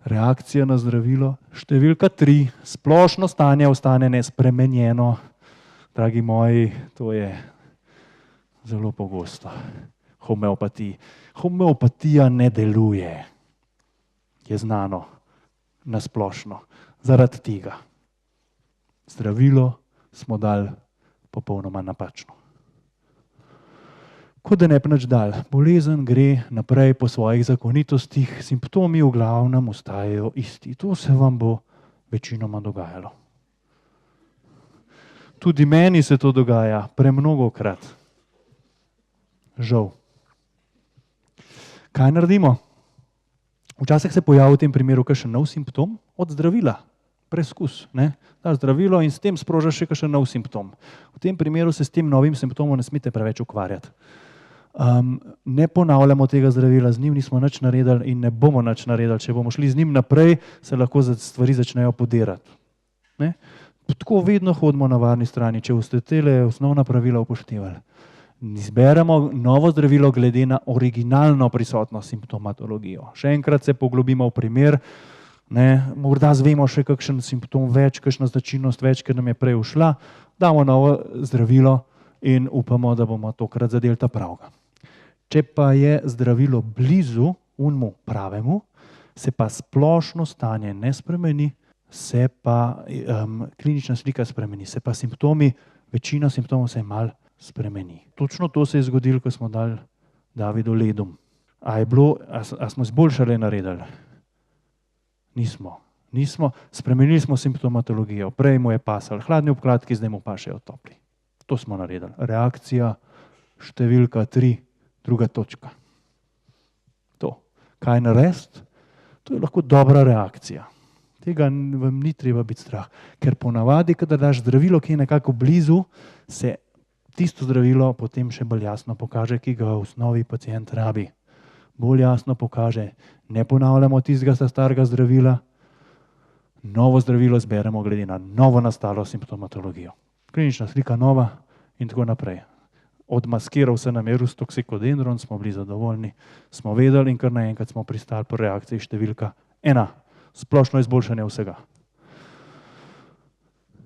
Reakcija na zdravilo. Številka 3. Splošno stanje ostane nespremenjeno. Dragi moji, to je zelo pogosto. Homeopatija ne deluje. Je znano na splošno. Zaradi tega. Zdravilo smo dali popolnoma napačno. Kot da ne bi nič dal. Bolezen gre naprej po svojih zakonitostih, simptomi v glavnem ostajajo isti. To se vam bo večinoma dogajalo. Tudi meni se to dogaja premnogokrat. Žal. Kaj naredimo? Včasih se pojavi v tem primeru kakšen nov simptom od zdravila. Preskus. Daš zdravilo in s tem sprožaš še kakšen nov simptom. V tem primeru se s tem novim simptomom ne smete preveč ukvarjati. Ne ponavljamo tega zdravila, z njim nismo nič naredili in ne bomo nič naredili. Če bomo šli z njim naprej, se lahko stvari začnejo podirati. Tako vedno hodimo na varni strani, če boste tele osnovna pravila upoštevali. Izberemo novo zdravilo glede na originalno prisotno simptomatologijo. Še enkrat se poglobimo v primer, morda zvemo še kakšen simptom več, kakšna značilnost več, ker nam je prej ušla, damo novo zdravilo in upamo, da bomo tokrat zadeli ta pravega. Če pa je zdravilo blizu unmu pravemu, se pa splošno stanje ne spremeni, se pa klinična slika spremeni, se pa simptomi, večina simptomov se malo spremeni. Točno to se je zgodilo, ko smo dali Davidu ledum. A smo izboljšali naredili? Nismo. Spremenili smo simptomatologijo. Prej mu je pasal hladni obkladki, zdaj mu pašejo topli. To smo naredili. Reakcija številka 3, druga točka. To. Kaj narediti? To je lahko dobra reakcija. Tega vam ni treba biti strah. Ker ponavadi, kadar daš zdravilo, ki je nekako blizu, se tisto zdravilo potem še bolj jasno pokaže, ki ga v osnovi pacient rabi. Bolj jasno pokaže. Ne ponavljamo tistega starega zdravila, novo zdravilo zberemo glede na novo nastalo simptomatologijo. Klinična slika nova in tako naprej. Odmaskiral se nam je rustoksikodendron, smo bili zadovoljni, smo vedeli in kar naenkrat smo pristali po reakciji številka 1. Splošno izboljšanje vsega.